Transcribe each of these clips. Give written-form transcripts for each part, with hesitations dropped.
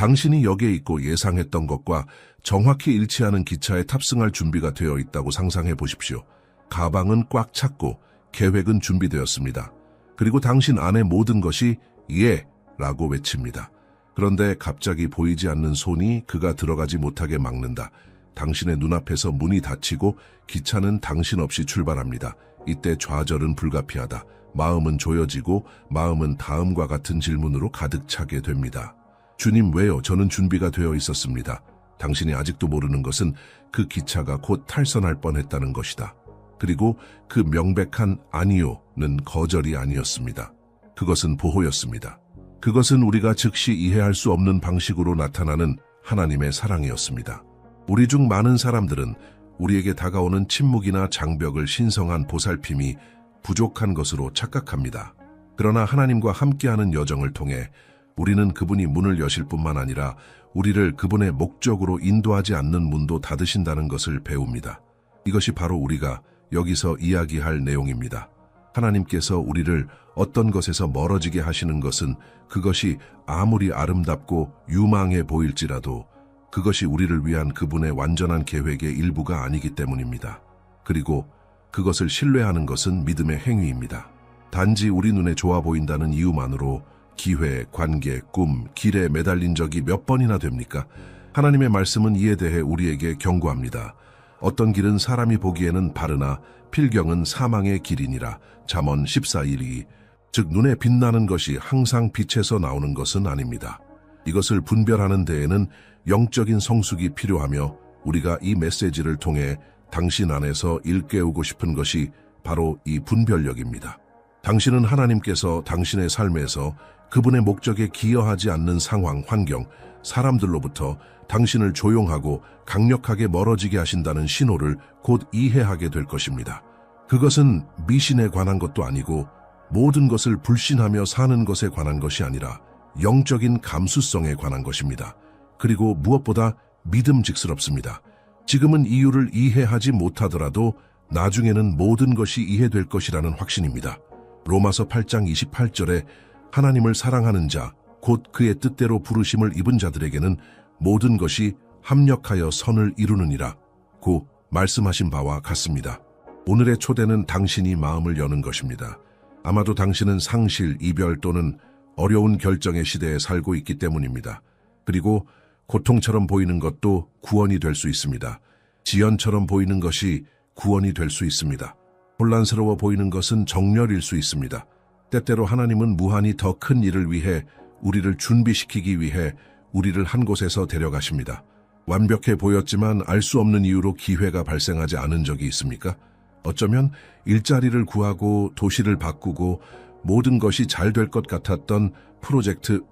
당신이 역에 있고 예상했던 것과 정확히 일치하는 기차에 탑승할 준비가 되어 있다고 상상해 보십시오. 가방은 꽉 찼고 계획은 준비되었습니다. 그리고 당신 안의 모든 것이 예! 라고 외칩니다. 그런데 갑자기 보이지 않는 손이 그가 들어가지 못하게 막는다. 당신의 눈앞에서 문이 닫히고 기차는 당신 없이 출발합니다. 이때 좌절은 불가피하다. 마음은 조여지고 마음은 다음과 같은 질문으로 가득 차게 됩니다. 주님, 왜요? 저는 준비가 되어 있었습니다. 당신이 아직도 모르는 것은 그 기차가 곧 탈선할 뻔했다는 것이다. 그리고 그 명백한 아니요는 거절이 아니었습니다. 그것은 보호였습니다. 그것은 우리가 즉시 이해할 수 없는 방식으로 나타나는 하나님의 사랑이었습니다. 우리 중 많은 사람들은 우리에게 다가오는 침묵이나 장벽을 신성한 보살핌이 부족한 것으로 착각합니다. 그러나 하나님과 함께하는 여정을 통해 우리는 그분이 문을 여실 뿐만 아니라 우리를 그분의 목적으로 인도하지 않는 문도 닫으신다는 것을 배웁니다. 이것이 바로 우리가 여기서 이야기할 내용입니다. 하나님께서 우리를 어떤 것에서 멀어지게 하시는 것은 그것이 아무리 아름답고 유망해 보일지라도 그것이 우리를 위한 그분의 완전한 계획의 일부가 아니기 때문입니다. 그리고 그것을 신뢰하는 것은 믿음의 행위입니다. 단지 우리 눈에 좋아 보인다는 이유만으로 기회, 관계, 꿈, 길에 매달린 적이 몇 번이나 됩니까? 하나님의 말씀은 이에 대해 우리에게 경고합니다. 어떤 길은 사람이 보기에는 바르나 필경은 사망의 길이니라. 잠언 14:1-2. 즉 눈에 빛나는 것이 항상 빛에서 나오는 것은 아닙니다. 이것을 분별하는 데에는 영적인 성숙이 필요하며 우리가 이 메시지를 통해 당신 안에서 일깨우고 싶은 것이 바로 이 분별력입니다. 당신은 하나님께서 당신의 삶에서 그분의 목적에 기여하지 않는 상황, 환경, 사람들로부터 당신을 조용하고 강력하게 멀어지게 하신다는 신호를 곧 이해하게 될 것입니다. 그것은 미신에 관한 것도 아니고 모든 것을 불신하며 사는 것에 관한 것이 아니라 영적인 감수성에 관한 것입니다. 그리고 무엇보다 믿음직스럽습니다. 지금은 이유를 이해하지 못하더라도 나중에는 모든 것이 이해될 것이라는 확신입니다. 로마서 8장 28절에 하나님을 사랑하는 자, 곧 그의 뜻대로 부르심을 입은 자들에게는 모든 것이 합력하여 선을 이루느니라 고 말씀하신 바와 같습니다. 오늘의 초대는 당신이 마음을 여는 것입니다. 아마도 당신은 상실, 이별 또는 어려운 결정의 시대에 살고 있기 때문입니다. 그리고 고통처럼 보이는 것도 구원이 될 수 있습니다. 지연처럼 보이는 것이 구원이 될 수 있습니다. 혼란스러워 보이는 것은 정렬일 수 있습니다. 때때로 하나님은 무한히 더 큰 일을 위해 우리를 준비시키기 위해 우리를 한 곳에서 데려가십니다. 완벽해 보였지만 알 수 없는 이유로 기회가 발생하지 않은 적이 있습니까? 어쩌면 일자리를 구하고 도시를 바꾸고 모든 것이 잘 될 것 같았던 프로젝트,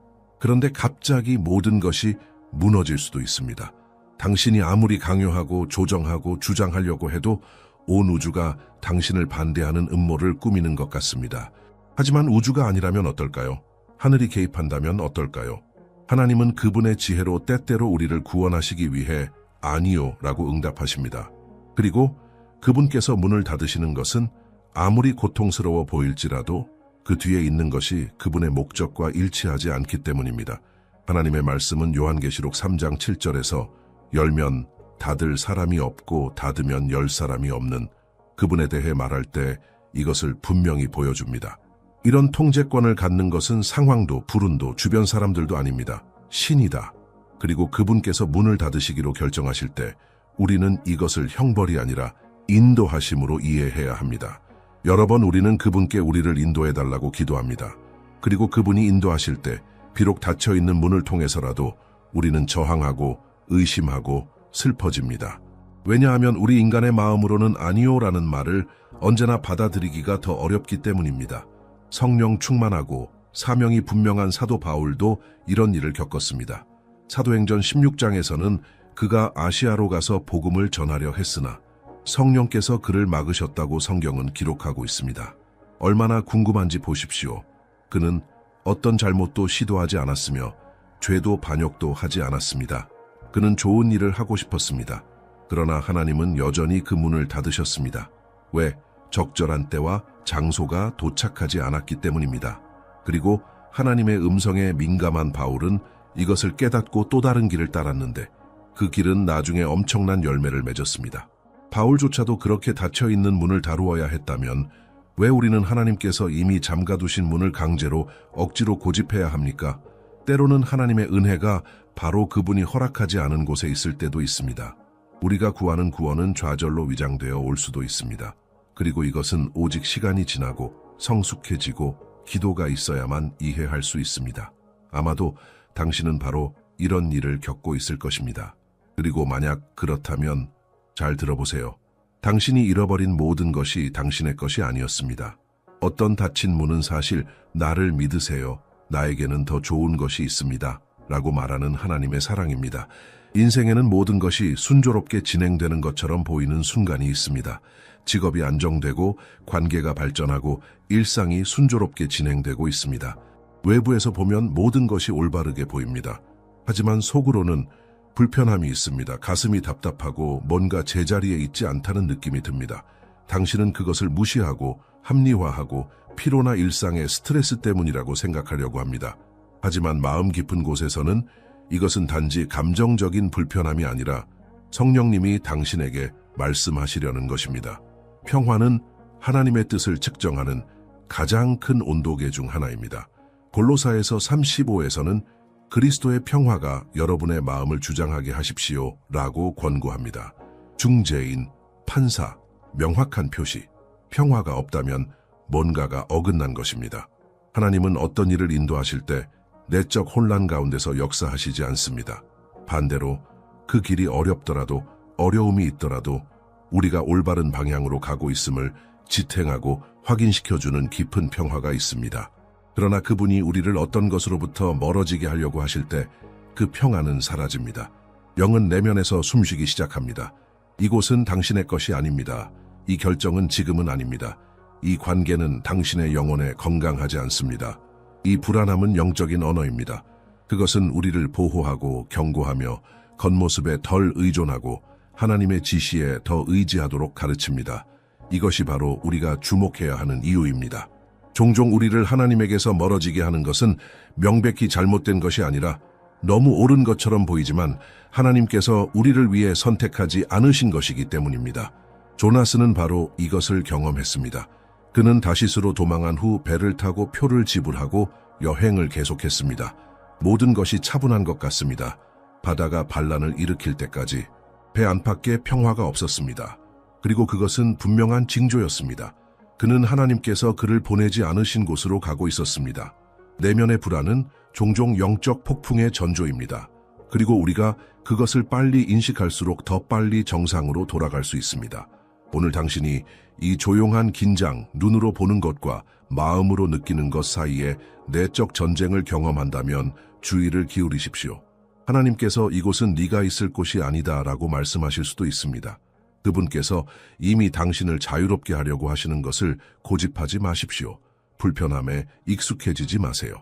그런데 갑자기 모든 것이 무너질 수도 있습니다. 당신이 아무리 강요하고 조정하고 주장하려고 해도 온 우주가 당신을 반대하는 음모를 꾸미는 것 같습니다. 하지만 우주가 아니라면 어떨까요? 하늘이 개입한다면 어떨까요? 하나님은 그분의 지혜로 때때로 우리를 구원하시기 위해 아니요 라고 응답하십니다. 그리고 그분께서 문을 닫으시는 것은 아무리 고통스러워 보일지라도 그 뒤에 있는 것이 그분의 목적과 일치하지 않기 때문입니다. 하나님의 말씀은 요한계시록 3장 7절에서 열면 닫을 사람이 없고 닫으면 열 사람이 없는 그분에 대해 말할 때 이것을 분명히 보여줍니다. 이런 통제권을 갖는 것은 상황도 불운도 주변 사람들도 아닙니다. 신이다. 그리고 그분께서 문을 닫으시기로 결정하실 때 우리는 이것을 형벌이 아니라 인도하심으로 이해해야 합니다. 여러 번 우리는 그분께 우리를 인도해달라고 기도합니다. 그리고 그분이 인도하실 때 비록 닫혀있는 문을 통해서라도 우리는 저항하고 의심하고 슬퍼집니다. 왜냐하면 우리 인간의 마음으로는 아니요라는 말을 언제나 받아들이기가 더 어렵기 때문입니다. 성령 충만하고 사명이 분명한 사도 바울도 이런 일을 겪었습니다. 사도행전 16장에서는 그가 아시아로 가서 복음을 전하려 했으나 성령께서 그를 막으셨다고 성경은 기록하고 있습니다. 얼마나 궁금한지 보십시오. 그는 어떤 잘못도 시도하지 않았으며 죄도 반역도 하지 않았습니다. 그는 좋은 일을 하고 싶었습니다. 그러나 하나님은 여전히 그 문을 닫으셨습니다. 왜? 적절한 때와 장소가 도착하지 않았기 때문입니다. 그리고 하나님의 음성에 민감한 바울은 이것을 깨닫고 또 다른 길을 따랐는데 그 길은 나중에 엄청난 열매를 맺었습니다. 바울조차도 그렇게 닫혀있는 문을 다루어야 했다면 왜 우리는 하나님께서 이미 잠가두신 문을 강제로 억지로 고집해야 합니까? 때로는 하나님의 은혜가 바로 그분이 허락하지 않은 곳에 있을 때도 있습니다. 우리가 구하는 구원은 좌절로 위장되어 올 수도 있습니다. 그리고 이것은 오직 시간이 지나고 성숙해지고 기도가 있어야만 이해할 수 있습니다. 아마도 당신은 바로 이런 일을 겪고 있을 것입니다. 그리고 만약 그렇다면 잘 들어보세요. 당신이 잃어버린 모든 것이 당신의 것이 아니었습니다. 어떤 닫힌 문은 사실 나를 믿으세요. 나에게는 더 좋은 것이 있습니다. 라고 말하는 하나님의 사랑입니다. 인생에는 모든 것이 순조롭게 진행되는 것처럼 보이는 순간이 있습니다. 직업이 안정되고 관계가 발전하고 일상이 순조롭게 진행되고 있습니다. 외부에서 보면 모든 것이 올바르게 보입니다. 하지만 속으로는 불편함이 있습니다. 가슴이 답답하고 뭔가 제자리에 있지 않다는 느낌이 듭니다. 당신은 그것을 무시하고 합리화하고 피로나 일상의 스트레스 때문이라고 생각하려고 합니다. 하지만 마음 깊은 곳에서는 이것은 단지 감정적인 불편함이 아니라 성령님이 당신에게 말씀하시려는 것입니다. 평화는 하나님의 뜻을 측정하는 가장 큰 온도계 중 하나입니다. 골로사에서 35에서는 그리스도의 평화가 여러분의 마음을 주장하게 하십시오 라고 권고합니다. 중재인, 판사, 명확한 표시, 평화가 없다면 뭔가가 어긋난 것입니다. 하나님은 어떤 일을 인도하실 때 내적 혼란 가운데서 역사하시지 않습니다. 반대로 그 길이 어렵더라도 어려움이 있더라도 우리가 올바른 방향으로 가고 있음을 지탱하고 확인시켜주는 깊은 평화가 있습니다. 그러나 그분이 우리를 어떤 것으로부터 멀어지게 하려고 하실 때 그 평화는 사라집니다. 영은 내면에서 숨쉬기 시작합니다. 이곳은 당신의 것이 아닙니다. 이 결정은 지금은 아닙니다. 이 관계는 당신의 영혼에 건강하지 않습니다. 이 불안함은 영적인 언어입니다. 그것은 우리를 보호하고 경고하며 겉모습에 덜 의존하고 하나님의 지시에 더 의지하도록 가르칩니다. 이것이 바로 우리가 주목해야 하는 이유입니다. 종종 우리를 하나님에게서 멀어지게 하는 것은 명백히 잘못된 것이 아니라 너무 옳은 것처럼 보이지만 하나님께서 우리를 위해 선택하지 않으신 것이기 때문입니다. 조나스는 바로 이것을 경험했습니다. 그는 다시스로 도망한 후 배를 타고 표를 지불하고 여행을 계속했습니다. 모든 것이 차분한 것 같습니다. 바다가 반란을 일으킬 때까지 배 안팎에 평화가 없었습니다. 그리고 그것은 분명한 징조였습니다. 그는 하나님께서 그를 보내지 않으신 곳으로 가고 있었습니다. 내면의 불안은 종종 영적 폭풍의 전조입니다. 그리고 우리가 그것을 빨리 인식할수록 더 빨리 정상으로 돌아갈 수 있습니다. 오늘 당신이 이 조용한 긴장, 눈으로 보는 것과 마음으로 느끼는 것 사이에 내적 전쟁을 경험한다면 주의를 기울이십시오. 하나님께서 이곳은 네가 있을 곳이 아니다 라고 말씀하실 수도 있습니다. 그분께서 이미 당신을 자유롭게 하려고 하시는 것을 고집하지 마십시오. 불편함에 익숙해지지 마세요.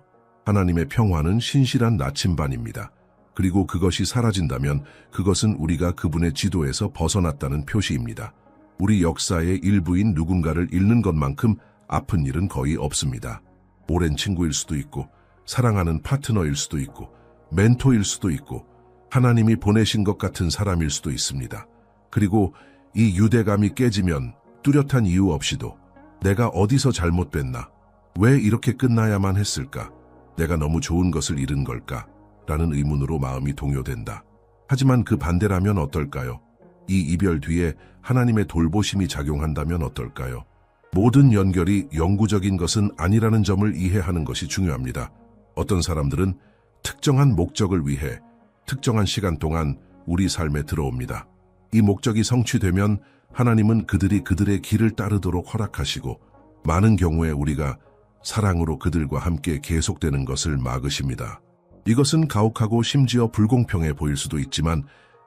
하나님의 평화는 신실한 나침반입니다. 그리고 그것이 사라진다면 그것은 우리가 그분의 지도에서 벗어났다는 표시입니다. 우리 역사의 일부인 누군가를 잃는 것만큼 아픈 일은 거의 없습니다. 오랜 친구일 수도 있고, 사랑하는 파트너일 수도 있고, 멘토일 수도 있고, 하나님이 보내신 것 같은 사람일 수도 있습니다. 그리고 이 유대감이 깨지면 뚜렷한 이유 없이도 내가 어디서 잘못됐나? 왜 이렇게 끝나야만 했을까? 내가 너무 좋은 것을 잃은 걸까? 라는 의문으로 마음이 동요된다. 하지만 그 반대라면 어떨까요? 이 이별 뒤에 하나님의 돌보심이 작용한다면 어떨까요? 모든 연결이 영구적인 것은 아니라는 점을 이해하는 것이 중요합니다. 어떤 사람들은 특정한 목적을 위해 특정한 시간 동안 우리 삶에 들어옵니다. 이 목적이 성취되면 하나님은 그들이 그들의 길을 따르도록 허락하시고 많은 경우에 우리가 사랑으로 그들과 함께 계속되는 것을 막으십니다. 이것은 가혹하고 심지어 불공평해 보일 수도 있지만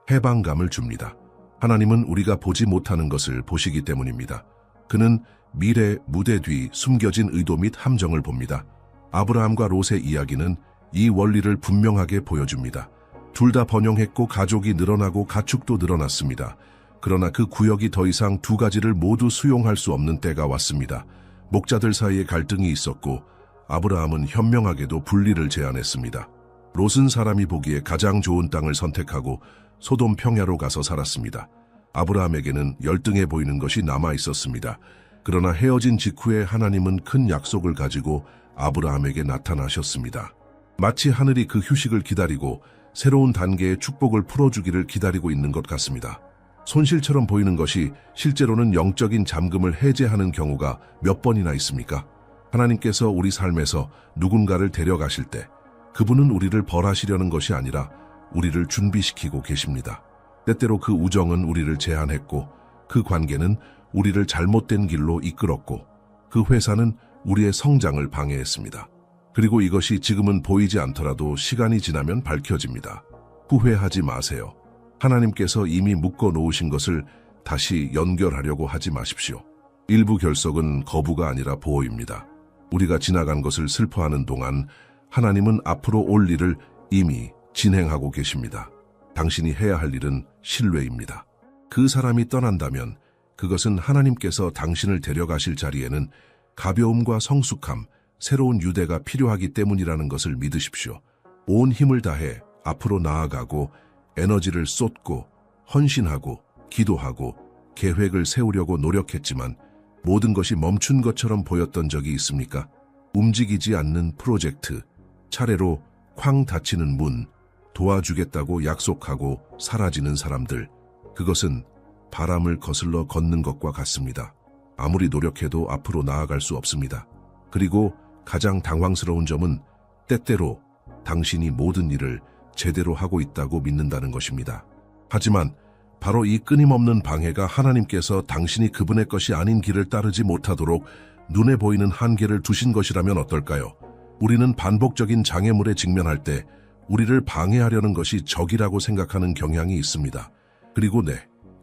해방감을 줍니다. 하나님은 우리가 보지 못하는 것을 보시기 때문입니다. 그는 미래, 무대 뒤 숨겨진 의도 및 함정을 봅니다. 아브라함과 롯의 이야기는 이 원리를 분명하게 보여줍니다. 둘 다 번영했고 가족이 늘어나고 가축도 늘어났습니다. 그러나 그 구역이 더 이상 두 가지를 모두 수용할 수 없는 때가 왔습니다. 목자들 사이에 갈등이 있었고 아브라함은 현명하게도 분리를 제안했습니다. 롯은 사람이 보기에 가장 좋은 땅을 선택하고 소돔 평야로 가서 살았습니다. 아브라함에게는 열등해 보이는 것이 남아 있었습니다. 그러나 헤어진 직후에 하나님은 큰 약속을 가지고 아브라함에게 나타나셨습니다. 마치 하늘이 그 휴식을 기다리고 새로운 단계의 축복을 풀어주기를 기다리고 있는 것 같습니다. 손실처럼 보이는 것이 실제로는 영적인 잠금을 해제하는 경우가 몇 번이나 있습니까? 하나님께서 우리 삶에서 누군가를 데려가실 때 그분은 우리를 벌하시려는 것이 아니라 우리를 준비시키고 계십니다. 때때로 그 우정은 우리를 제한했고 그 관계는 우리를 잘못된 길로 이끌었고 그 회사는 우리의 성장을 방해했습니다. 그리고 이것이 지금은 보이지 않더라도 시간이 지나면 밝혀집니다. 후회하지 마세요. 하나님께서 이미 묶어 놓으신 것을 다시 연결하려고 하지 마십시오. 일부 결석은 거부가 아니라 보호입니다. 우리가 지나간 것을 슬퍼하는 동안 하나님은 앞으로 올 일을 이미 진행하고 계십니다. 당신이 해야 할 일은 신뢰입니다. 그 사람이 떠난다면 그것은 하나님께서 당신을 데려가실 자리에는 가벼움과 성숙함, 새로운 유대가 필요하기 때문이라는 것을 믿으십시오. 온 힘을 다해 앞으로 나아가고 에너지를 쏟고 헌신하고 기도하고 계획을 세우려고 노력했지만 모든 것이 멈춘 것처럼 보였던 적이 있습니까? 움직이지 않는 프로젝트, 차례로 쾅 닫히는 문, 도와주겠다고 약속하고 사라지는 사람들, 그것은 바람을 거슬러 걷는 것과 같습니다. 아무리 노력해도 앞으로 나아갈 수 없습니다. 그리고 가장 당황스러운 점은 때때로 당신이 모든 일을 제대로 하고 있다고 믿는다는 것입니다. 하지만 바로 이 끊임없는 방해가 하나님께서 당신이 그분의 것이 아닌 길을 따르지 못하도록 눈에 보이는 한계를 두신 것이라면 어떨까요? 우리는 반복적인 장애물에 직면할 때 우리를 방해하려는 것이 적이라고 생각하는 경향이 있습니다. 그리고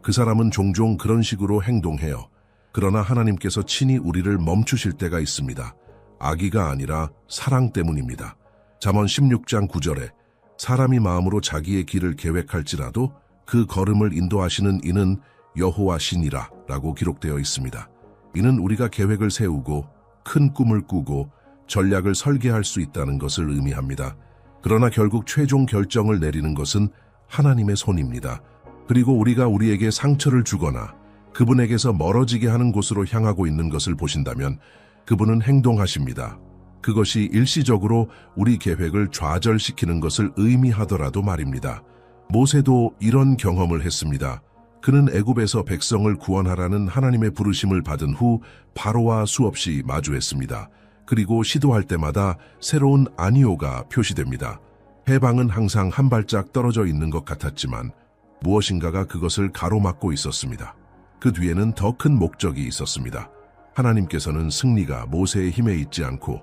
그 사람은 종종 그런 식으로 행동해요. 그러나 하나님께서 친히 우리를 멈추실 때가 있습니다. 악의가 아니라 사랑 때문입니다. 잠언 16장 9절에 사람이 마음으로 자기의 길을 계획할지라도 그 걸음을 인도하시는 이는 여호와시니라 라고 기록되어 있습니다. 이는 우리가 계획을 세우고 큰 꿈을 꾸고 전략을 설계할 수 있다는 것을 의미합니다. 그러나 결국 최종 결정을 내리는 것은 하나님의 손입니다. 그리고 우리가 우리에게 상처를 주거나 그분에게서 멀어지게 하는 곳으로 향하고 있는 것을 보신다면 그분은 행동하십니다. 그것이 일시적으로 우리 계획을 좌절시키는 것을 의미하더라도 말입니다. 모세도 이런 경험을 했습니다. 그는 애굽에서 백성을 구원하라는 하나님의 부르심을 받은 후 바로와 수없이 마주했습니다. 그리고 시도할 때마다 새로운 아니오가 표시됩니다. 해방은 항상 한 발짝 떨어져 있는 것 같았지만 무엇인가가 그것을 가로막고 있었습니다. 그 뒤에는 더 큰 목적이 있었습니다. 하나님께서는 승리가 모세의 힘에 있지 않고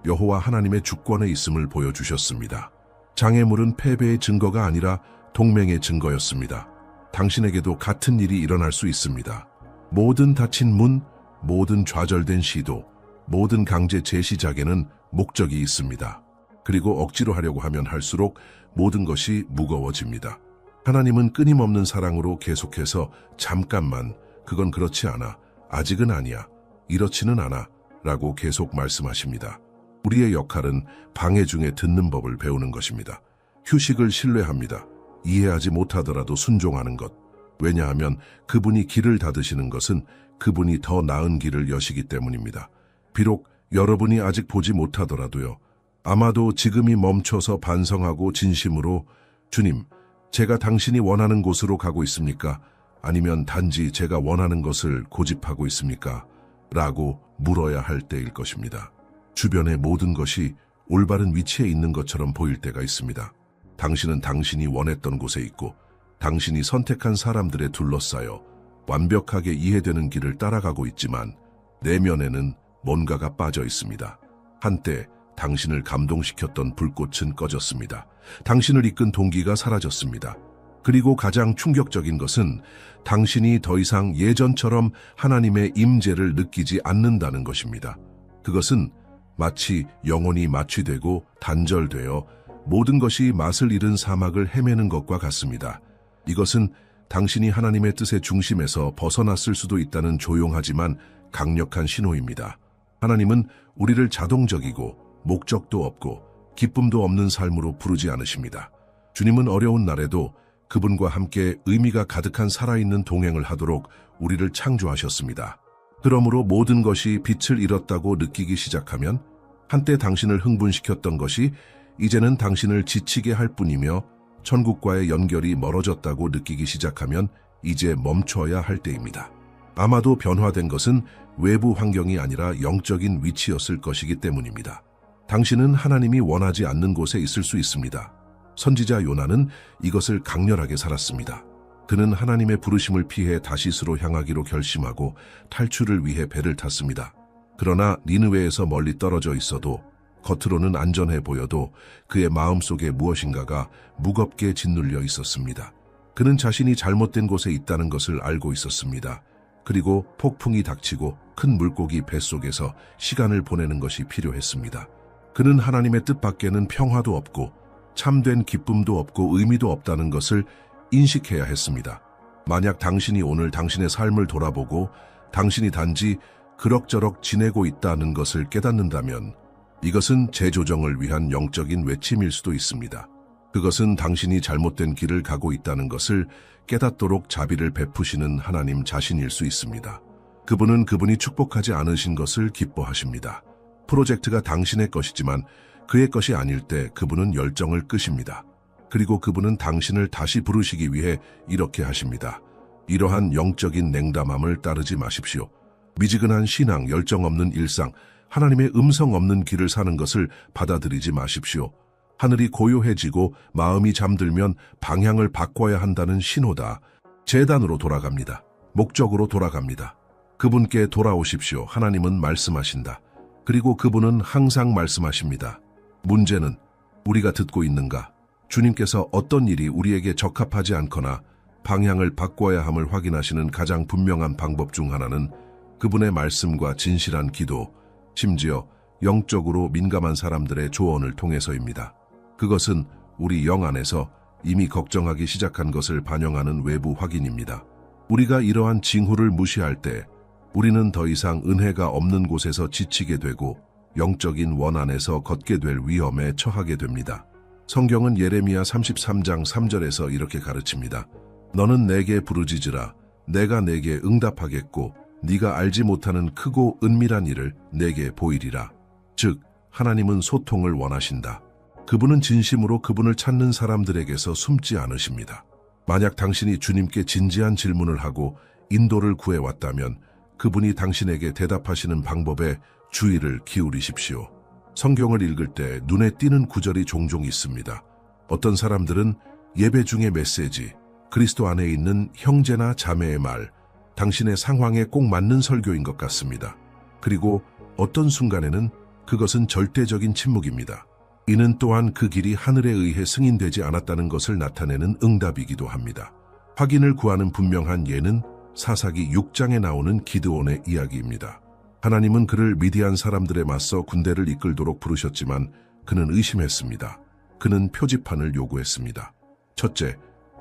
여호와 하나님의 주권에 있음을 보여주셨습니다. 장애물은 패배의 증거가 아니라 동맹의 증거였습니다. 당신에게도 같은 일이 일어날 수 있습니다. 모든 닫힌 문, 모든 좌절된 시도, 모든 강제 재시작에는 목적이 있습니다. 그리고 억지로 하려고 하면 할수록 모든 것이 무거워집니다. 하나님은 끊임없는 사랑으로 계속해서 잠깐만, 그건 그렇지 않아, 아직은 아니야, 이렇지는 않아 라고 계속 말씀하십니다. 우리의 역할은 방해 중에 듣는 법을 배우는 것입니다. 휴식을 신뢰합니다. 이해하지 못하더라도 순종하는 것. 왜냐하면 그분이 길을 닫으시는 것은 그분이 더 나은 길을 여시기 때문입니다. 비록 여러분이 아직 보지 못하더라도요. 아마도 지금이 멈춰서 반성하고 진심으로 주님, 제가 당신이 원하는 곳으로 가고 있습니까? 아니면 단지 제가 원하는 것을 고집하고 있습니까? 라고 물어야 할 때일 것입니다. 주변의 모든 것이 올바른 위치에 있는 것처럼 보일 때가 있습니다. 당신은 당신이 원했던 곳에 있고 당신이 선택한 사람들에 둘러싸여 완벽하게 이해되는 길을 따라가고 있지만 내면에는 뭔가가 빠져 있습니다. 한때 당신을 감동시켰던 불꽃은 꺼졌습니다. 당신을 이끈 동기가 사라졌습니다. 그리고 가장 충격적인 것은 당신이 더 이상 예전처럼 하나님의 임재를 느끼지 않는다는 것입니다. 그것은 마치 영혼이 마취되고 단절되어 모든 것이 맛을 잃은 사막을 헤매는 것과 같습니다. 이것은 당신이 하나님의 뜻의 중심에서 벗어났을 수도 있다는 조용하지만 강력한 신호입니다. 하나님은 우리를 자동적이고 목적도 없고 기쁨도 없는 삶으로 부르지 않으십니다. 주님은 어려운 날에도 그분과 함께 의미가 가득한 살아있는 동행을 하도록 우리를 창조하셨습니다. 그러므로 모든 것이 빛을 잃었다고 느끼기 시작하면 한때 당신을 흥분시켰던 것이 이제는 당신을 지치게 할 뿐이며 천국과의 연결이 멀어졌다고 느끼기 시작하면 이제 멈춰야 할 때입니다. 아마도 변화된 것은 외부 환경이 아니라 영적인 위치였을 것이기 때문입니다. 당신은 하나님이 원하지 않는 곳에 있을 수 있습니다. 선지자 요나는 이것을 강렬하게 살았습니다. 그는 하나님의 부르심을 피해 다시스로 향하기로 결심하고 탈출을 위해 배를 탔습니다. 그러나 니느웨에서 멀리 떨어져 있어도 겉으로는 안전해 보여도 그의 마음속에 무엇인가가 무겁게 짓눌려 있었습니다. 그는 자신이 잘못된 곳에 있다는 것을 알고 있었습니다. 그리고 폭풍이 닥치고 큰 물고기 뱃속에서 시간을 보내는 것이 필요했습니다. 그는 하나님의 뜻 밖에는 평화도 없고 참된 기쁨도 없고 의미도 없다는 것을 인식해야 했습니다. 만약 당신이 오늘 당신의 삶을 돌아보고 당신이 단지 그럭저럭 지내고 있다는 것을 깨닫는다면 이것은 재조정을 위한 영적인 외침일 수도 있습니다. 그것은 당신이 잘못된 길을 가고 있다는 것을 깨닫도록 자비를 베푸시는 하나님 자신일 수 있습니다. 그분은 그분이 축복하지 않으신 것을 기뻐하십니다. 프로젝트가 당신의 것이지만 그의 것이 아닐 때 그분은 열정을 끄십니다. 그리고 그분은 당신을 다시 부르시기 위해 이렇게 하십니다. 이러한 영적인 냉담함을 따르지 마십시오. 미지근한 신앙, 열정 없는 일상, 하나님의 음성 없는 길을 사는 것을 받아들이지 마십시오. 하늘이 고요해지고 마음이 잠들면 방향을 바꿔야 한다는 신호다. 재단으로 돌아갑니다. 목적으로 돌아갑니다. 그분께 돌아오십시오. 하나님은 말씀하신다. 그리고 그분은 항상 말씀하십니다. 문제는 우리가 듣고 있는가? 주님께서 어떤 일이 우리에게 적합하지 않거나 방향을 바꿔야 함을 확인하시는 가장 분명한 방법 중 하나는 그분의 말씀과 진실한 기도, 심지어 영적으로 민감한 사람들의 조언을 통해서입니다. 그것은 우리 영 안에서 이미 걱정하기 시작한 것을 반영하는 외부 확인입니다. 우리가 이러한 징후를 무시할 때 우리는 더 이상 은혜가 없는 곳에서 지치게 되고 영적인 원 안에서 걷게 될 위험에 처하게 됩니다. 성경은 예레미야 33장 3절에서 이렇게 가르칩니다. 너는 내게 부르짖으라. 내가 내게 응답하겠고 네가 알지 못하는 크고 은밀한 일을 내게 보이리라. 즉, 하나님은 소통을 원하신다. 그분은 진심으로 그분을 찾는 사람들에게서 숨지 않으십니다. 만약 당신이 주님께 진지한 질문을 하고 인도를 구해왔다면 그분이 당신에게 대답하시는 방법에 주의를 기울이십시오. 성경을 읽을 때 눈에 띄는 구절이 종종 있습니다. 어떤 사람들은 예배 중의 메시지, 그리스도 안에 있는 형제나 자매의 말, 당신의 상황에 꼭 맞는 설교인 것 같습니다. 그리고 어떤 순간에는 그것은 절대적인 침묵입니다. 이는 또한 그 길이 하늘에 의해 승인되지 않았다는 것을 나타내는 응답이기도 합니다. 확인을 구하는 분명한 예는 사사기 6장에 나오는 기드온의 이야기입니다. 하나님은 그를 미디안 사람들에 맞서 군대를 이끌도록 부르셨지만 그는 의심했습니다. 그는 표지판을 요구했습니다. 첫째,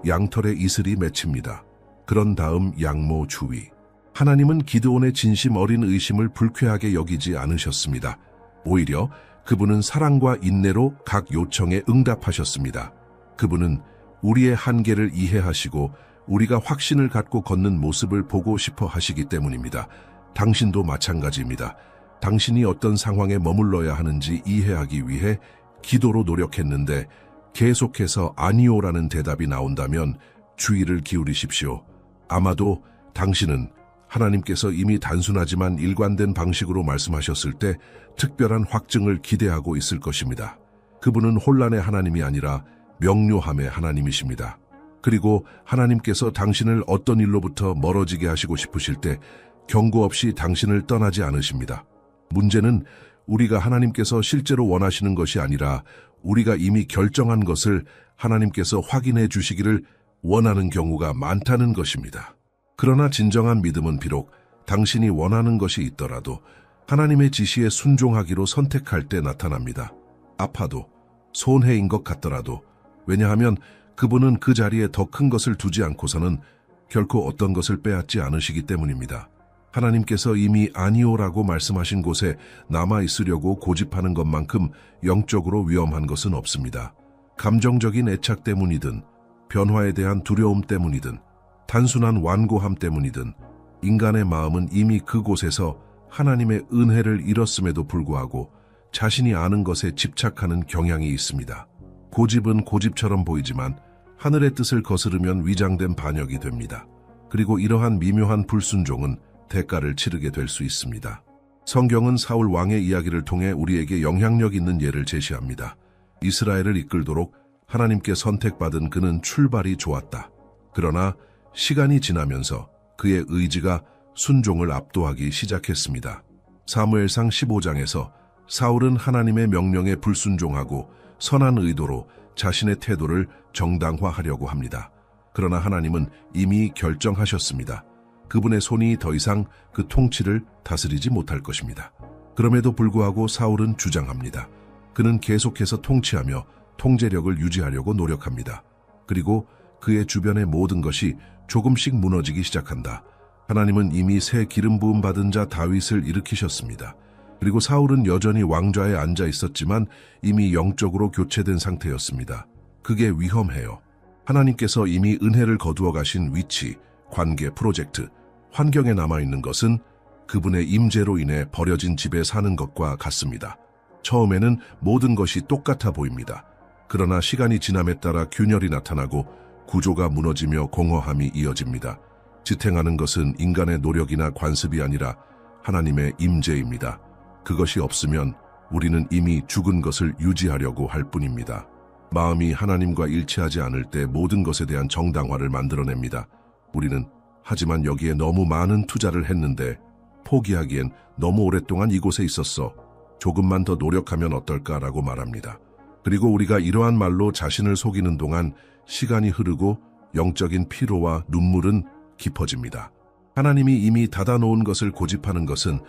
양털에 이슬이 맺힙니다. 그런 다음 양모 주위. 하나님은 기드온의 진심 어린 의심을 불쾌하게 여기지 않으셨습니다. 오히려 그분은 사랑과 인내로 각 요청에 응답하셨습니다. 그분은 우리의 한계를 이해하시고 우리가 확신을 갖고 걷는 모습을 보고 싶어 하시기 때문입니다. 당신도 마찬가지입니다. 당신이 어떤 상황에 머물러야 하는지 이해하기 위해 기도로 노력했는데 계속해서 아니오라는 대답이 나온다면 주의를 기울이십시오. 아마도 당신은 하나님께서 이미 단순하지만 일관된 방식으로 말씀하셨을 때 특별한 확증을 기대하고 있을 것입니다. 그분은 혼란의 하나님이 아니라 명료함의 하나님이십니다. 그리고 하나님께서 당신을 어떤 일로부터 멀어지게 하시고 싶으실 때 경고 없이 당신을 떠나지 않으십니다. 문제는 우리가 하나님께서 실제로 원하시는 것이 아니라 우리가 이미 결정한 것을 하나님께서 확인해 주시기를 원하는 경우가 많다는 것입니다. 그러나 진정한 믿음은 비록 당신이 원하는 것이 있더라도 하나님의 지시에 순종하기로 선택할 때 나타납니다. 아파도 손해인 것 같더라도, 왜냐하면 그분은 그 자리에 더 큰 것을 두지 않고서는 결코 어떤 것을 빼앗지 않으시기 때문입니다. 하나님께서 이미 아니오라고 말씀하신 곳에 남아있으려고 고집하는 것만큼 영적으로 위험한 것은 없습니다. 감정적인 애착 때문이든 변화에 대한 두려움 때문이든 단순한 완고함 때문이든 인간의 마음은 이미 그곳에서 하나님의 은혜를 잃었음에도 불구하고 자신이 아는 것에 집착하는 경향이 있습니다. 고집은 고집처럼 보이지만 하늘의 뜻을 거스르면 위장된 반역이 됩니다. 그리고 이러한 미묘한 불순종은 대가를 치르게 될 수 있습니다. 성경은 사울 왕의 이야기를 통해 우리에게 영향력 있는 예를 제시합니다. 이스라엘을 이끌도록 하나님께 선택받은 그는 출발이 좋았다. 그러나 시간이 지나면서 그의 의지가 순종을 압도하기 시작했습니다. 사무엘상 15장에서 사울은 하나님의 명령에 불순종하고 선한 의도로 자신의 태도를 정당화하려고 합니다. 그러나 하나님은 이미 결정하셨습니다. 그분의 손이 더 이상 그 통치를 다스리지 못할 것입니다. 그럼에도 불구하고 사울은 주장합니다. 그는 계속해서 통치하며 통제력을 유지하려고 노력합니다. 그리고 그의 주변의 모든 것이 조금씩 무너지기 시작한다. 하나님은 이미 새 기름 부음 받은 자 다윗을 일으키셨습니다. 그리고 사울은 여전히 왕좌에 앉아 있었지만 이미 영적으로 교체된 상태였습니다. 그게 위험해요. 하나님께서 이미 은혜를 거두어 가신 위치, 관계, 프로젝트, 환경에 남아있는 것은 그분의 임재로 인해 버려진 집에 사는 것과 같습니다. 처음에는 모든 것이 똑같아 보입니다. 그러나 시간이 지남에 따라 균열이 나타나고 구조가 무너지며 공허함이 이어집니다. 지탱하는 것은 인간의 노력이나 관습이 아니라 하나님의 임재입니다. 그것이 없으면 우리는 이미 죽은 것을 유지하려고 할 뿐입니다. 마음이 하나님과 일치하지 않을 때 모든 것에 대한 정당화를 만들어냅니다. 우리는 하지만 여기에 너무 많은 투자를 했는데 포기하기엔 너무 오랫동안 이곳에 있었어. 조금만 더 노력하면 어떨까라고 말합니다. 그리고 우리가 이러한 말로 자신을 속이는 동안 시간이 흐르고 영적인 피로와 눈물은 깊어집니다. 하나님이 이미 닫아놓은 것을 고집하는 것은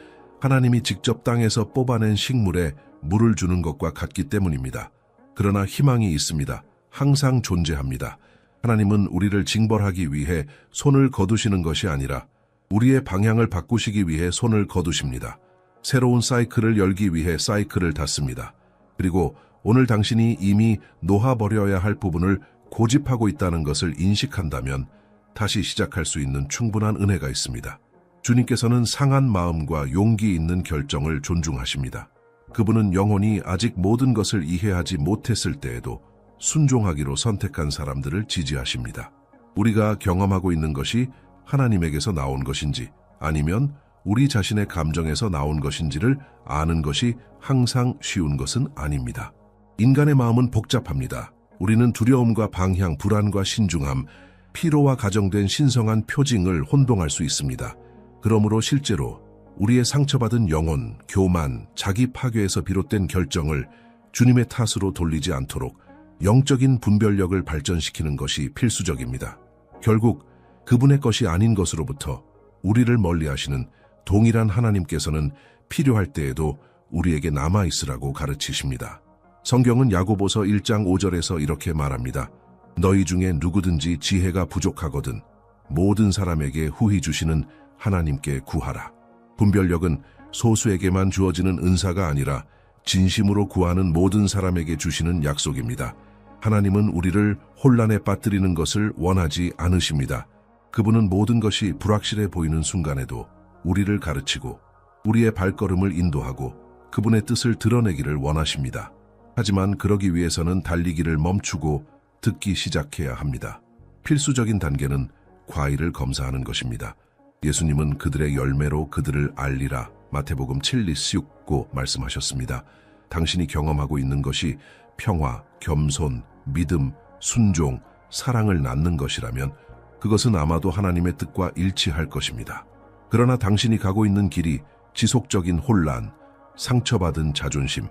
하나님이 직접 땅에서 뽑아낸 식물에 물을 주는 것과 같기 때문입니다. 그러나 희망이 있습니다. 항상 존재합니다. 하나님은 우리를 징벌하기 위해 손을 거두시는 것이 아니라 우리의 방향을 바꾸시기 위해 손을 거두십니다. 새로운 사이클을 열기 위해 사이클을 닫습니다. 그리고 오늘 당신이 이미 놓아버려야 할 부분을 고집하고 있다는 것을 인식한다면 다시 시작할 수 있는 충분한 은혜가 있습니다. 주님께서는 상한 마음과 용기 있는 결정을 존중하십니다. 그분은 영혼이 아직 모든 것을 이해하지 못했을 때에도 순종하기로 선택한 사람들을 지지하십니다. 우리가 경험하고 있는 것이 하나님에게서 나온 것인지 아니면 우리 자신의 감정에서 나온 것인지를 아는 것이 항상 쉬운 것은 아닙니다. 인간의 마음은 복잡합니다. 우리는 두려움과 방향, 불안과 신중함, 피로와 가정된 신성한 표징을 혼동할 수 있습니다. 그러므로 실제로 우리의 상처받은 영혼, 교만, 자기 파괴에서 비롯된 결정을 주님의 탓으로 돌리지 않도록 영적인 분별력을 발전시키는 것이 필수적입니다. 결국 그분의 것이 아닌 것으로부터 우리를 멀리하시는 동일한 하나님께서는 필요할 때에도 우리에게 남아있으라고 가르치십니다. 성경은 야고보서 1장 5절에서 이렇게 말합니다. 너희 중에 누구든지 지혜가 부족하거든 모든 사람에게 후히 주시는 하나님께 구하라. 분별력은 소수에게만 주어지는 은사가 아니라 진심으로 구하는 모든 사람에게 주시는 약속입니다. 하나님은 우리를 혼란에 빠뜨리는 것을 원하지 않으십니다. 그분은 모든 것이 불확실해 보이는 순간에도 우리를 가르치고 우리의 발걸음을 인도하고 그분의 뜻을 드러내기를 원하십니다. 하지만 그러기 위해서는 달리기를 멈추고 듣기 시작해야 합니다. 필수적인 단계는 과일을 검사하는 것입니다. 예수님은 그들의 열매로 그들을 알리라 마태복음 7:19 말씀하셨습니다. 당신이 경험하고 있는 것이 평화, 겸손, 믿음, 순종, 사랑을 낳는 것이라면 그것은 아마도 하나님의 뜻과 일치할 것입니다. 그러나 당신이 가고 있는 길이 지속적인 혼란, 상처받은 자존심,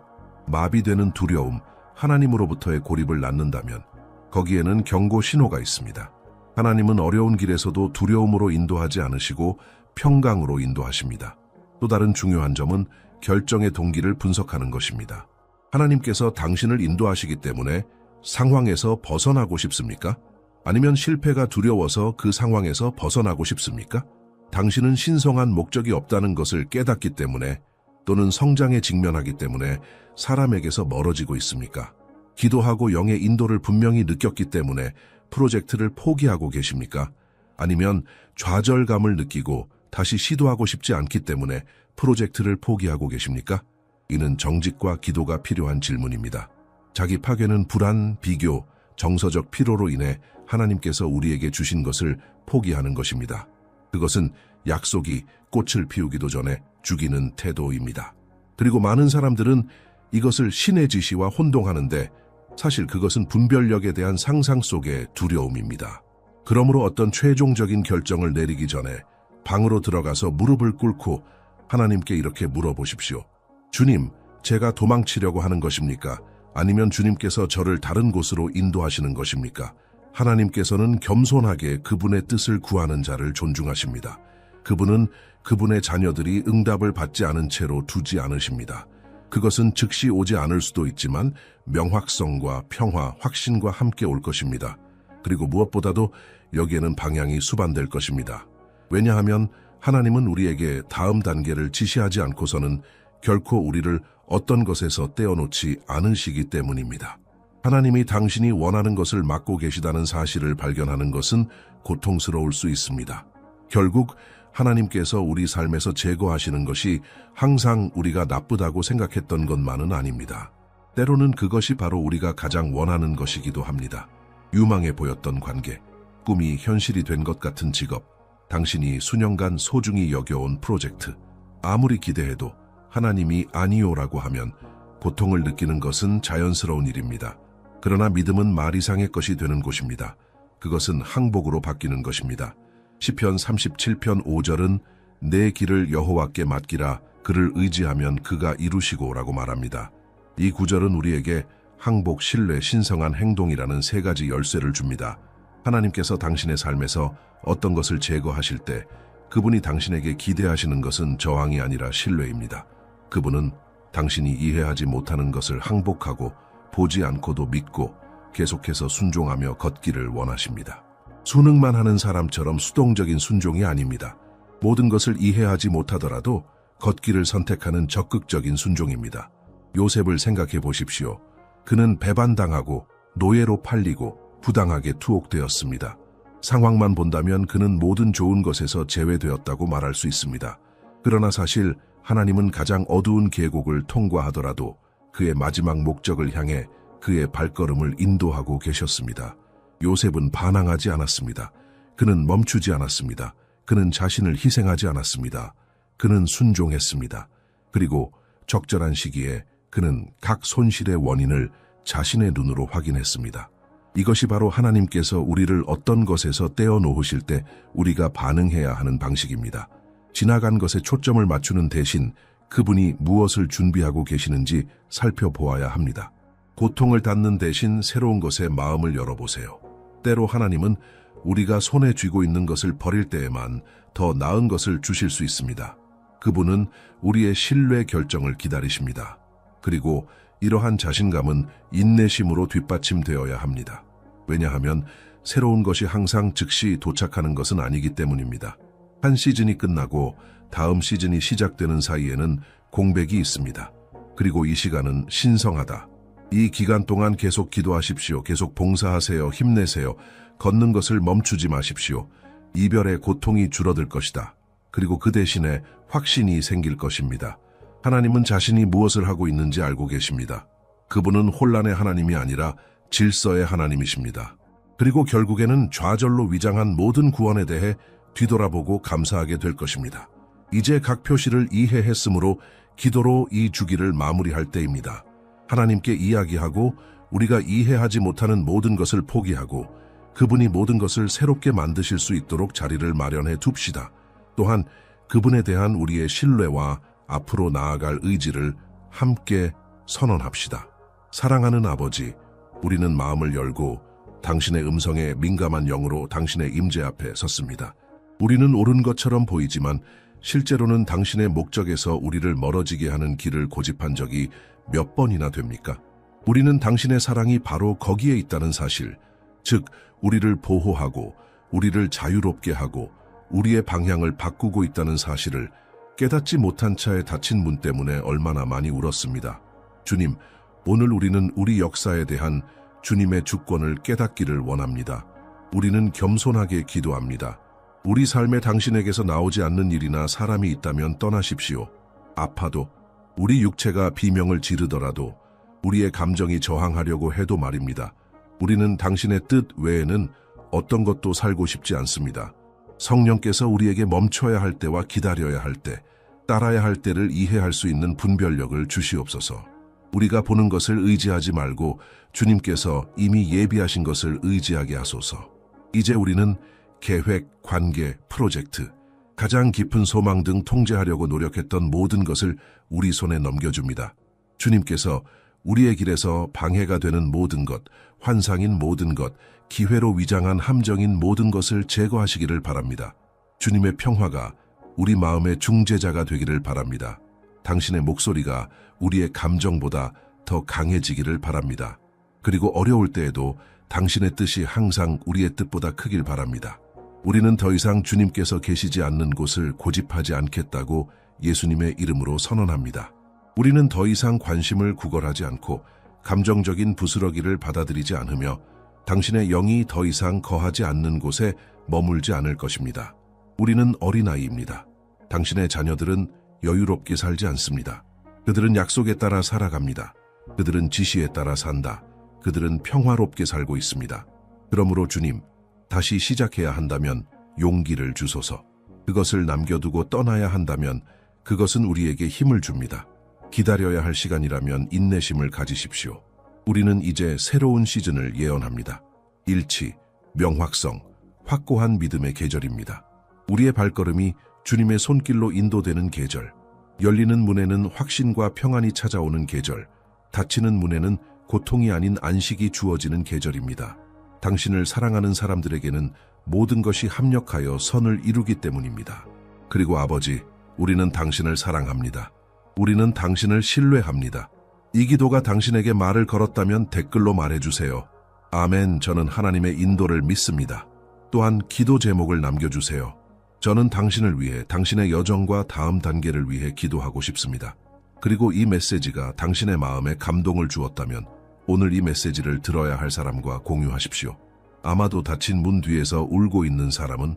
마비되는 두려움, 하나님으로부터의 고립을 낳는다면 거기에는 경고 신호가 있습니다. 하나님은 어려운 길에서도 두려움으로 인도하지 않으시고 평강으로 인도하십니다. 또 다른 중요한 점은 결정의 동기를 분석하는 것입니다. 하나님께서 당신을 인도하시기 때문에 상황에서 벗어나고 싶습니까? 아니면 실패가 두려워서 그 상황에서 벗어나고 싶습니까? 당신은 신성한 목적이 없다는 것을 깨닫기 때문에 또는 성장에 직면하기 때문에 사람에게서 멀어지고 있습니까? 기도하고 영의 인도를 분명히 느꼈기 때문에 프로젝트를 포기하고 계십니까? 아니면 좌절감을 느끼고 다시 시도하고 싶지 않기 때문에 프로젝트를 포기하고 계십니까? 이는 정직과 기도가 필요한 질문입니다. 자기 파괴는 불안, 비교, 정서적 피로로 인해 하나님께서 우리에게 주신 것을 포기하는 것입니다. 그것은 약속이 꽃을 피우기도 전에 죽이는 태도입니다. 그리고 많은 사람들은 이것을 신의 지시와 혼동하는데 사실 그것은 분별력에 대한 상상 속의 두려움입니다. 그러므로 어떤 최종적인 결정을 내리기 전에 방으로 들어가서 무릎을 꿇고 하나님께 이렇게 물어보십시오. 주님, 제가 도망치려고 하는 것입니까? 아니면 주님께서 저를 다른 곳으로 인도하시는 것입니까? 하나님께서는 겸손하게 그분의 뜻을 구하는 자를 존중하십니다. 그분은 그분의 자녀들이 응답을 받지 않은 채로 두지 않으십니다. 그것은 즉시 오지 않을 수도 있지만 명확성과 평화, 확신과 함께 올 것입니다. 그리고 무엇보다도 여기에는 방향이 수반될 것입니다. 왜냐하면 하나님은 우리에게 다음 단계를 지시하지 않고서는 결코 우리를 어떤 것에서 떼어놓지 않으시기 때문입니다. 하나님이 당신이 원하는 것을 맡고 계시다는 사실을 발견하는 것은 고통스러울 수 있습니다. 결국 하나님께서 우리 삶에서 제거하시는 것이 항상 우리가 나쁘다고 생각했던 것만은 아닙니다. 때로는 그것이 바로 우리가 가장 원하는 것이기도 합니다. 유망해 보였던 관계, 꿈이 현실이 된 것 같은 직업, 당신이 수년간 소중히 여겨온 프로젝트, 아무리 기대해도 하나님이 아니요라고 하면 고통을 느끼는 것은 자연스러운 일입니다. 그러나 믿음은 말 이상의 것이 되는 곳입니다. 그것은 항복으로 바뀌는 것입니다. 시편 37편 5절은 내 길을 여호와께 맡기라, 그를 의지하면 그가 이루시고 라고 말합니다. 이 구절은 우리에게 항복, 신뢰, 신성한 행동이라는 세 가지 열쇠를 줍니다. 하나님께서 당신의 삶에서 어떤 것을 제거하실 때 그분이 당신에게 기대하시는 것은 저항이 아니라 신뢰입니다. 그분은 당신이 이해하지 못하는 것을 항복하고 보지 않고도 믿고 계속해서 순종하며 걷기를 원하십니다. 수능만 하는 사람처럼 수동적인 순종이 아닙니다. 모든 것을 이해하지 못하더라도 걷기를 선택하는 적극적인 순종입니다. 요셉을 생각해 보십시오. 그는 배반당하고 노예로 팔리고 부당하게 투옥되었습니다. 상황만 본다면 그는 모든 좋은 것에서 제외되었다고 말할 수 있습니다. 그러나 사실 하나님은 가장 어두운 계곡을 통과하더라도 그의 마지막 목적을 향해 그의 발걸음을 인도하고 계셨습니다. 요셉은 반항하지 않았습니다. 그는 멈추지 않았습니다. 그는 자신을 희생하지 않았습니다. 그는 순종했습니다. 그리고 적절한 시기에 그는 각 손실의 원인을 자신의 눈으로 확인했습니다. 이것이 바로 하나님께서 우리를 어떤 것에서 떼어놓으실 때 우리가 반응해야 하는 방식입니다. 지나간 것에 초점을 맞추는 대신 그분이 무엇을 준비하고 계시는지 살펴보아야 합니다. 고통을 닫는 대신 새로운 것에 마음을 열어보세요. 때로 하나님은 우리가 손에 쥐고 있는 것을 버릴 때에만 더 나은 것을 주실 수 있습니다. 그분은 우리의 신뢰 결정을 기다리십니다. 그리고 이러한 자신감은 인내심으로 뒷받침되어야 합니다. 왜냐하면 새로운 것이 항상 즉시 도착하는 것은 아니기 때문입니다. 한 시즌이 끝나고 다음 시즌이 시작되는 사이에는 공백이 있습니다. 그리고 이 시간은 신성하다. 이 기간 동안 계속 기도하십시오. 계속 봉사하세요. 힘내세요. 걷는 것을 멈추지 마십시오. 이별의 고통이 줄어들 것이다. 그리고 그 대신에 확신이 생길 것입니다. 하나님은 자신이 무엇을 하고 있는지 알고 계십니다. 그분은 혼란의 하나님이 아니라 질서의 하나님이십니다. 그리고 결국에는 좌절로 위장한 모든 구원에 대해 뒤돌아보고 감사하게 될 것입니다. 이제 각 표시를 이해했으므로 기도로 이 주기를 마무리할 때입니다. 하나님께 이야기하고 우리가 이해하지 못하는 모든 것을 포기하고 그분이 모든 것을 새롭게 만드실 수 있도록 자리를 마련해 둡시다. 또한 그분에 대한 우리의 신뢰와 앞으로 나아갈 의지를 함께 선언합시다. 사랑하는 아버지, 우리는 마음을 열고 당신의 음성에 민감한 영으로 당신의 임재 앞에 섰습니다. 우리는 옳은 것처럼 보이지만 실제로는 당신의 목적에서 우리를 멀어지게 하는 길을 고집한 적이 몇 번이나 됩니까? 우리는 당신의 사랑이 바로 거기에 있다는 사실, 즉 우리를 보호하고 우리를 자유롭게 하고 우리의 방향을 바꾸고 있다는 사실을 깨닫지 못한 차에 닫힌 문 때문에 얼마나 많이 울었습니다. 주님, 오늘 우리는 우리 역사에 대한 주님의 주권을 깨닫기를 원합니다. 우리는 겸손하게 기도합니다. 우리 삶에 당신에게서 나오지 않는 일이나 사람이 있다면 떠나십시오. 아파도, 우리 육체가 비명을 지르더라도, 우리의 감정이 저항하려고 해도 말입니다. 우리는 당신의 뜻 외에는 어떤 것도 살고 싶지 않습니다. 성령께서 우리에게 멈춰야 할 때와 기다려야 할 때, 따라야 할 때를 이해할 수 있는 분별력을 주시옵소서. 우리가 보는 것을 의지하지 말고 주님께서 이미 예비하신 것을 의지하게 하소서. 이제 우리는 계획, 관계, 프로젝트, 가장 깊은 소망 등 통제하려고 노력했던 모든 것을 우리 손에 넘겨줍니다. 주님께서 우리의 길에서 방해가 되는 모든 것, 환상인 모든 것, 기회로 위장한 함정인 모든 것을 제거하시기를 바랍니다. 주님의 평화가 우리 마음의 중재자가 되기를 바랍니다. 당신의 목소리가 우리의 감정보다 더 강해지기를 바랍니다. 그리고 어려울 때에도 당신의 뜻이 항상 우리의 뜻보다 크길 바랍니다. 우리는 더 이상 주님께서 계시지 않는 곳을 고집하지 않겠다고 예수님의 이름으로 선언합니다. 우리는 더 이상 관심을 구걸하지 않고 감정적인 부스러기를 받아들이지 않으며 당신의 영이 더 이상 거하지 않는 곳에 머물지 않을 것입니다. 우리는 어린아이입니다. 당신의 자녀들은 여유롭게 살지 않습니다. 그들은 약속에 따라 살아갑니다. 그들은 지시에 따라 산다. 그들은 평화롭게 살고 있습니다. 그러므로 주님, 다시 시작해야 한다면 용기를 주소서. 그것을 남겨두고 떠나야 한다면 그것은 우리에게 힘을 줍니다. 기다려야 할 시간이라면 인내심을 가지십시오. 우리는 이제 새로운 시즌을 예언합니다. 일치, 명확성, 확고한 믿음의 계절입니다. 우리의 발걸음이 주님의 손길로 인도되는 계절, 열리는 문에는 확신과 평안이 찾아오는 계절, 닫히는 문에는 고통이 아닌 안식이 주어지는 계절입니다. 당신을 사랑하는 사람들에게는 모든 것이 합력하여 선을 이루기 때문입니다. 그리고 아버지, 우리는 당신을 사랑합니다. 우리는 당신을 신뢰합니다. 이 기도가 당신에게 말을 걸었다면 댓글로 말해주세요. 아멘. 저는 하나님의 인도를 믿습니다. 또한 기도 제목을 남겨주세요. 저는 당신을 위해, 당신의 여정과 다음 단계를 위해 기도하고 싶습니다. 그리고 이 메시지가 당신의 마음에 감동을 주었다면 오늘 이 메시지를 들어야 할 사람과 공유하십시오. 아마도 닫힌 문 뒤에서 울고 있는 사람은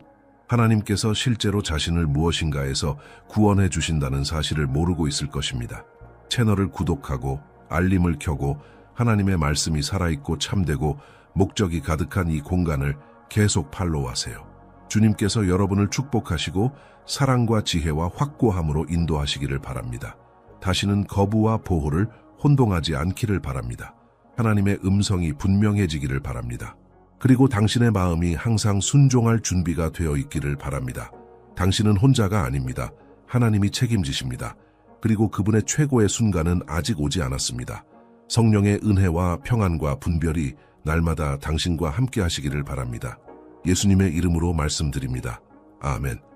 하나님께서 실제로 자신을 무엇인가에서 구원해 주신다는 사실을 모르고 있을 것입니다. 채널을 구독하고 알림을 켜고 하나님의 말씀이 살아있고 참되고 목적이 가득한 이 공간을 계속 팔로우하세요. 주님께서 여러분을 축복하시고 사랑과 지혜와 확고함으로 인도하시기를 바랍니다. 다시는 거부와 보호를 혼동하지 않기를 바랍니다. 하나님의 음성이 분명해지기를 바랍니다. 그리고 당신의 마음이 항상 순종할 준비가 되어 있기를 바랍니다. 당신은 혼자가 아닙니다. 하나님이 책임지십니다. 그리고 그분의 최고의 순간은 아직 오지 않았습니다. 성령의 은혜와 평안과 분별이 날마다 당신과 함께 하시기를 바랍니다. 예수님의 이름으로 말씀드립니다. 아멘.